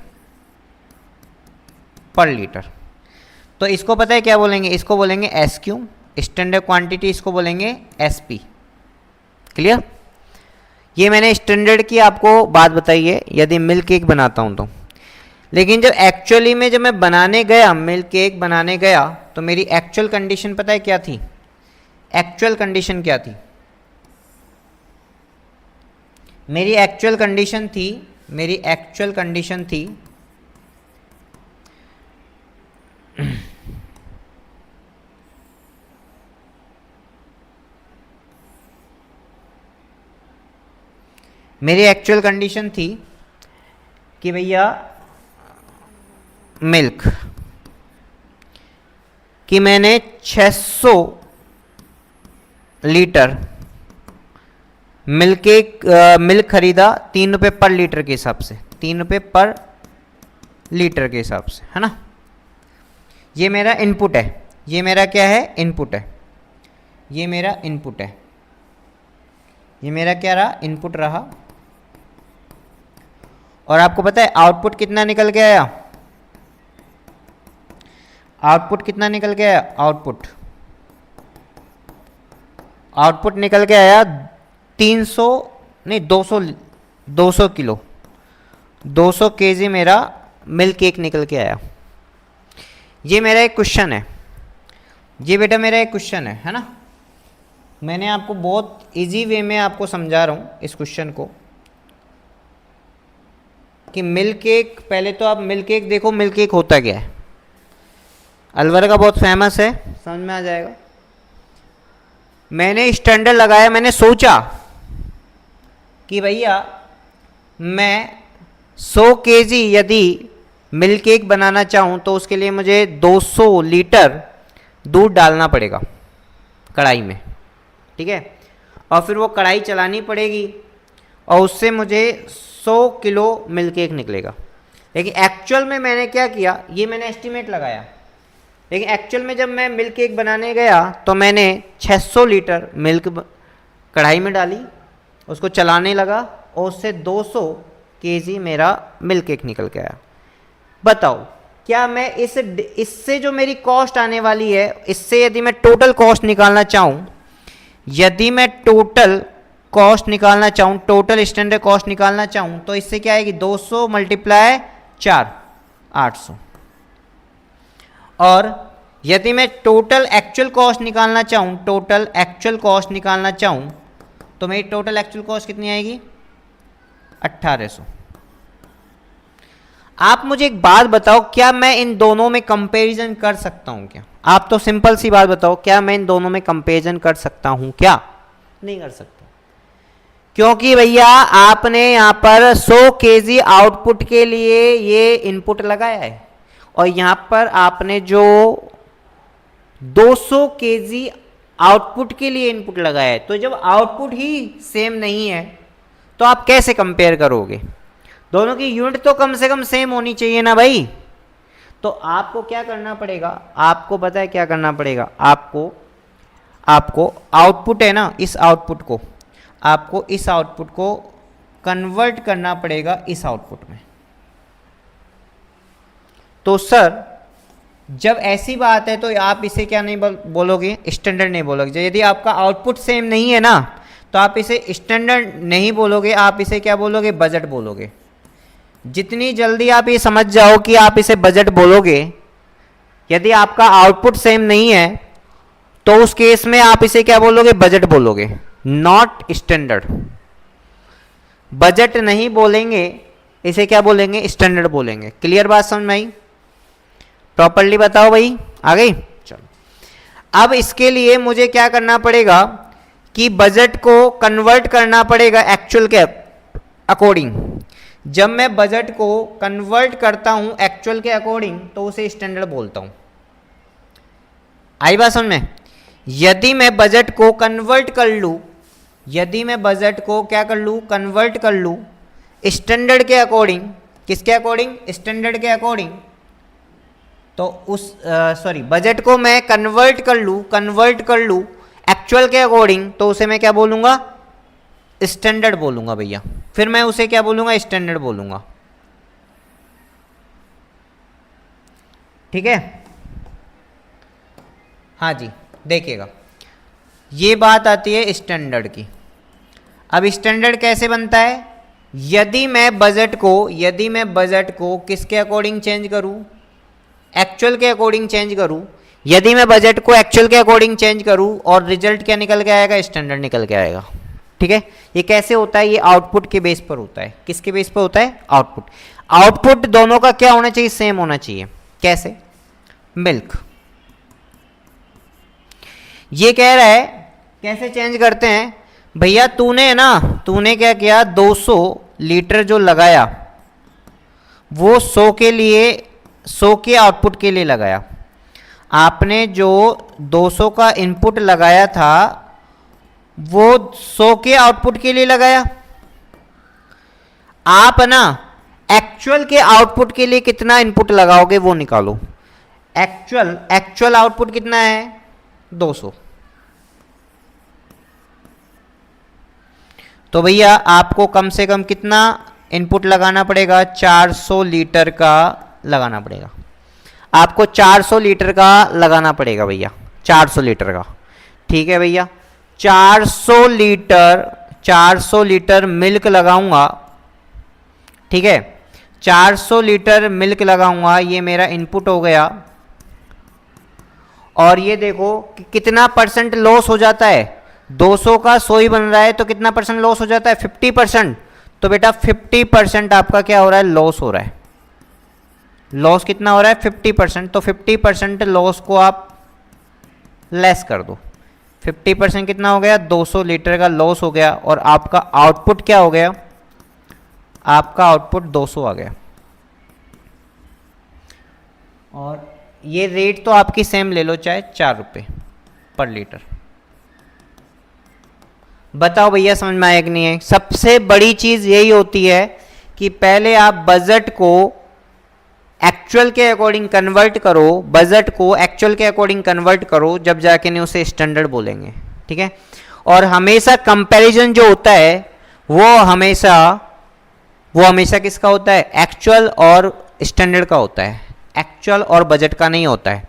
तो इसको पता है क्या बोलेंगे? इसको बोलेंगे SQ, स्टैंडर्ड क्वांटिटी, इसको बोलेंगे SP। क्लियर? ये मैंने स्टैंडर्ड की आपको बात बताई है यदि मिल्क केक बनाता हूँ तो। लेकिन जब एक्चुअली में जब मैं बनाने गया, मिल्क केक बनाने गया, तो मेरी एक्चुअल कंडीशन पता है क्या थी? एक्चुअल कंडीशन क्या थी? मेरी एक्चुअल कंडीशन थी मेरी एक्चुअल कंडीशन थी कि भैया मिल्क कि मैंने 600 लीटर मिल्क खरीदा 3 रुपये पर लीटर के हिसाब से, 3 रुपये पर लीटर के हिसाब से, है ना। ये मेरा इनपुट है, ये मेरा क्या है? इनपुट है, ये मेरा इनपुट है, ये मेरा क्या रहा? इनपुट रहा। और आपको पता है आउटपुट कितना निकल के आया? आउटपुट कितना निकल के आया? आउटपुट निकल के आया 200 किलो, 200 kg मेरा मिल्क केक निकल के आया। ये मेरा एक क्वेश्चन है, ये बेटा मेरा एक क्वेश्चन है ना। मैंने आपको बहुत इजी वे में आपको समझा रहा हूँ इस क्वेश्चन को कि मिल्क केक, पहले तो आप मिल्क केक देखो, मिल्क केक होता क्या है। अलवर का बहुत फेमस है, समझ में आ जाएगा। मैंने स्टैंडर्ड लगाया, मैंने सोचा कि भैया मैं 100 kg यदि मिल्क केक बनाना चाहूँ तो उसके लिए मुझे 200 लीटर दूध डालना पड़ेगा कढ़ाई में, ठीक है, और फिर वो कढ़ाई चलानी पड़ेगी और उससे मुझे 100 किलो मिल्क केक निकलेगा। लेकिन एक्चुअल में मैंने क्या किया? ये मैंने एस्टिमेट लगाया, लेकिन एक्चुअल में जब मैं मिल्क केक बनाने गया तो मैंने 600 लीटर मिल्क कढ़ाई में डाली, उसको चलाने लगा और उससे 200 kg मेरा मिल्क केक निकल के आया। बताओ क्या मैं इससे जो मेरी कॉस्ट आने वाली है, इससे यदि मैं टोटल कॉस्ट निकालना चाहूँ, यदि मैं टोटल कॉस्ट निकालना चाहूँ, टोटल स्टैंडर्ड कॉस्ट निकालना चाहूँ, तो इससे क्या आएगी? 200 × 4 800। और यदि मैं टोटल एक्चुअल कॉस्ट निकालना चाहूँ, टोटल एक्चुअल कॉस्ट निकालना चाहूँ, तो मेरी टोटल एक्चुअल कॉस्ट कितनी आएगी? 1800। आप मुझे एक बात बताओ, क्या मैं इन दोनों में कंपैरिजन कर सकता हूं क्या? आप तो सिंपल सी बात बताओ, क्या मैं इन दोनों में कंपैरिजन कर सकता हूं क्या? नहीं कर सकता, क्योंकि भैया आपने यहां पर 100 kg आउटपुट के लिए ये इनपुट लगाया है और यहां पर आपने जो 200 kg आउटपुट के लिए इनपुट लगाया है। तो जब आउटपुट ही सेम नहीं है तो आप कैसे कंपेयर करोगे? दोनों की यूनिट तो कम से कम सेम होनी चाहिए ना भाई। तो आपको क्या करना पड़ेगा, आपको पता है क्या करना पड़ेगा, आपको आउटपुट है ना, इस आउटपुट को आपको इस आउटपुट को कन्वर्ट करना पड़ेगा इस आउटपुट में। तो सर जब ऐसी बात है तो आप इसे क्या नहीं बोलोगे, स्टैंडर्ड नहीं बोलोगे। यदि आपका आउटपुट सेम नहीं है ना तो आप इसे स्टैंडर्ड नहीं बोलोगे, आप इसे क्या बोलोगे, बजट बोलोगे। जितनी जल्दी आप ये समझ जाओ कि आप इसे बजट बोलोगे, यदि आपका आउटपुट सेम नहीं है तो उस केस में आप इसे क्या बोलोगे, बजट बोलोगे, नॉट स्टैंडर्ड। बजट नहीं बोलेंगे, इसे क्या बोलेंगे, स्टैंडर्ड बोलेंगे। क्लियर बात समझ में आई? प्रॉपर्ली बताओ भाई, आ गई? चलो अब इसके लिए मुझे क्या करना पड़ेगा कि बजट को कन्वर्ट करना पड़ेगा एक्चुअल के अकॉर्डिंग। जब मैं बजट को कन्वर्ट करता हूं एक्चुअल के अकॉर्डिंग तो उसे स्टैंडर्ड बोलता हूं। आई बात समझ में? यदि मैं बजट को कन्वर्ट कर लूं, यदि मैं बजट को क्या कर लूं, कन्वर्ट कर लूं स्टैंडर्ड के अकॉर्डिंग, किसके अकॉर्डिंग, स्टैंडर्ड के अकॉर्डिंग, तो उस बजट को मैं कन्वर्ट कर लूं एक्चुअल के अकॉर्डिंग, तो उसे मैं क्या बोलूंगा, स्टैंडर्ड बोलूंगा भैया। फिर मैं उसे क्या बोलूंगा, स्टैंडर्ड बोलूंगा। ठीक है? हाँ जी, देखिएगा ये बात आती है स्टैंडर्ड की। अब स्टैंडर्ड कैसे बनता है, यदि मैं बजट को किसके अकॉर्डिंग चेंज करूं, एक्चुअल के अकॉर्डिंग चेंज करूं। यदि मैं बजट को एक्चुअल के अकॉर्डिंग चेंज करूं और रिजल्ट क्या निकल के आएगा, स्टैंडर्ड निकल के आएगा। ठीक है? ये कैसे होता है, ये आउटपुट के बेस पर होता है। किसके बेस पर होता है, आउटपुट दोनों का क्या होना चाहिए, सेम होना चाहिए। कैसे, मिल्क, ये कह रहा है कैसे चेंज करते हैं भैया, तूने क्या किया, 200 लीटर जो लगाया वो 100 के आउटपुट के लिए लगाया। आपने जो 200 का इनपुट लगाया था वो 100 के आउटपुट के लिए लगाया। आप ना एक्चुअल के आउटपुट के लिए कितना इनपुट लगाओगे वो निकालो। एक्चुअल आउटपुट कितना है, 200। तो भैया आपको कम से कम कितना इनपुट लगाना पड़ेगा, 400 लीटर का लगाना पड़ेगा। आपको 400 लीटर का लगाना पड़ेगा भैया, 400 लीटर का। ठीक है भैया, 400 लीटर मिल्क लगाऊंगा। ठीक है, 400 लीटर मिल्क लगाऊंगा, ये मेरा इनपुट हो गया। और ये देखो कि कितना परसेंट लॉस हो जाता है, 200 का 100 ही बन रहा है तो कितना परसेंट लॉस हो जाता है, 50%। तो बेटा 50% आपका क्या हो रहा है, लॉस हो रहा है। लॉस कितना हो रहा है, 50%। तो 50% लॉस को आप लेस कर दो। 50% कितना हो गया, 200 लीटर का लॉस हो गया। और आपका आउटपुट क्या हो गया, आपका आउटपुट 200 आ गया। और ये रेट तो आपकी सेम ले लो, चाहे 4 रुपये पर लीटर। बताओ भैया समझ में आया कि नहीं है? सबसे बड़ी चीज यही होती है कि पहले आप बजट को एक्चुअल के अकॉर्डिंग कन्वर्ट करो, बजट को एक्चुअल के अकॉर्डिंग कन्वर्ट करो, जब जाके नहीं उसे स्टैंडर्ड बोलेंगे। ठीक है? और हमेशा कंपैरिजन जो होता है वो हमेशा किसका होता है, एक्चुअल और स्टैंडर्ड का होता है, एक्चुअल और बजट का नहीं होता है।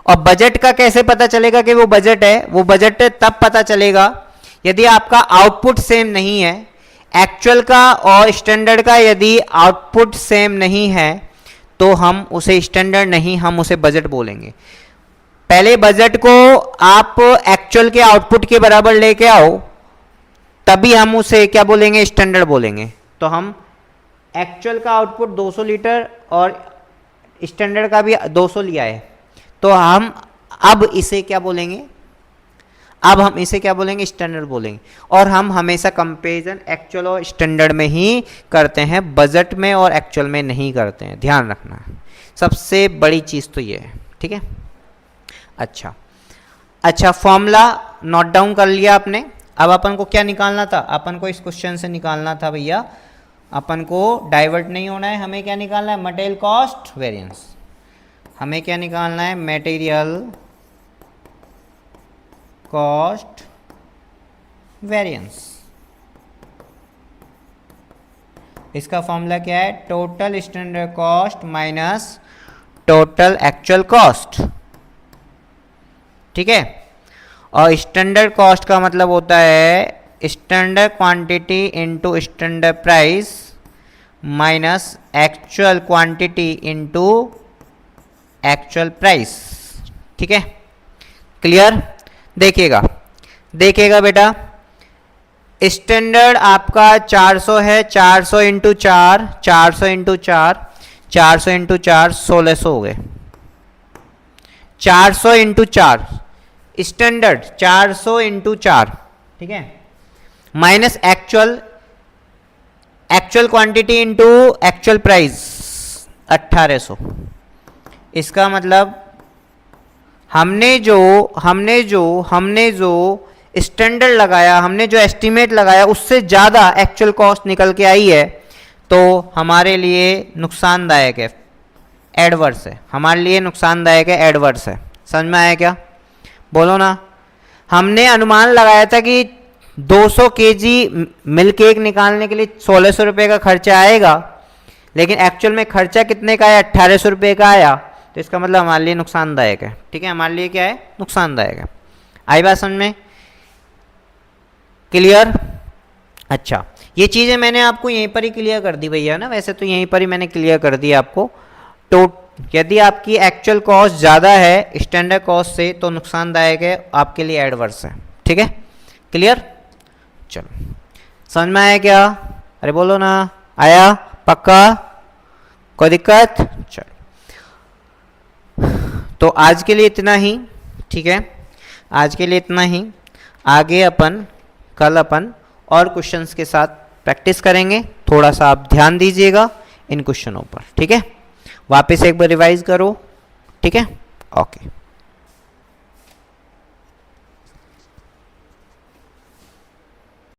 और बजट का कैसे पता चलेगा कि वो बजट है, वो बजट तब पता चलेगा यदि आपका आउटपुट सेम नहीं है। एक्चुअल का और स्टैंडर्ड का यदि आउटपुट सेम नहीं है तो हम उसे स्टैंडर्ड नहीं, हम उसे बजट बोलेंगे। पहले बजट को आप एक्चुअल के आउटपुट के बराबर लेके आओ, तभी हम उसे क्या बोलेंगे, स्टैंडर्ड बोलेंगे। तो हम एक्चुअल का आउटपुट 200 लीटर और स्टैंडर्ड का भी 200 लिया है, तो हम अब इसे क्या बोलेंगे, अब हम इसे क्या बोलेंगे, स्टैंडर्ड बोलेंगे। और हम हमेशा कंपैरिजन एक्चुअल और स्टैंडर्ड में ही करते हैं, बजट में और एक्चुअल में नहीं करते हैं। ध्यान रखना है, सबसे बड़ी चीज़ तो ये है। ठीक है? अच्छा, फॉर्मूला नोट डाउन कर लिया आपने। अब अपन को क्या निकालना था, अपन को इस क्वेश्चन से निकालना था भैया, अपन को डाइवर्ट नहीं होना है, हमें क्या निकालना है, मटेरियल कॉस्ट वेरिएंस। हमें क्या निकालना है, मटेरियल कॉस्ट वेरिएंस। इसका फॉर्मूला क्या है, total standard cost minus total actual cost. ठीक है, और स्टैंडर्ड कॉस्ट का मतलब होता है standard quantity into standard price minus actual quantity into actual price. ठीक है, क्लियर। देखिएगा बेटा, स्टैंडर्ड आपका 400 है, 400 इंटू 4, 400 इंटू 4, 400 इंटू 4 1600 हो गए। 400 इंटू 4 स्टैंडर्ड, 400 इंटू 4, ठीक है, minus actual quantity into actual price 1800। इसका मतलब हमने जो स्टैंडर्ड लगाया, हमने जो एस्टीमेट लगाया उससे ज़्यादा एक्चुअल कॉस्ट निकल के आई है, तो हमारे लिए नुकसानदायक है, एडवर्स है, हमारे लिए नुकसानदायक है, एडवर्स है। समझ में आया क्या, बोलो ना। हमने अनुमान लगाया था कि 200 केजी मिल्क केक निकालने के लिए 1600 रुपये का खर्चा आएगा, लेकिन एक्चुअल में खर्चा कितने का आया, 1800 रुपये का आया, तो इसका मतलब हमारे लिए नुकसानदायक है। ठीक है, हमारे लिए क्या है, नुकसानदायक है। आई बात समझ में, क्लियर। अच्छा, ये चीज़ें मैंने आपको यहीं पर ही क्लियर कर दी भैया ना, वैसे तो यहीं पर ही मैंने क्लियर कर दी आपको। तो यदि आपकी एक्चुअल कॉस्ट ज़्यादा है स्टैंडर्ड कॉस्ट से तो नुकसानदायक है, आपके लिए एडवर्स है। ठीक है, क्लियर। चलो, समझ में आया क्या, अरे बोलो ना, आया पक्का, कोई दिक्कत। चलो, तो आज के लिए इतना ही। ठीक है, आज के लिए इतना ही। आगे कल अपन और क्वेश्चंस के साथ प्रैक्टिस करेंगे। थोड़ा सा आप ध्यान दीजिएगा इन क्वेश्चनों पर। ठीक है, वापस एक बार रिवाइज करो। ठीक है, ओके।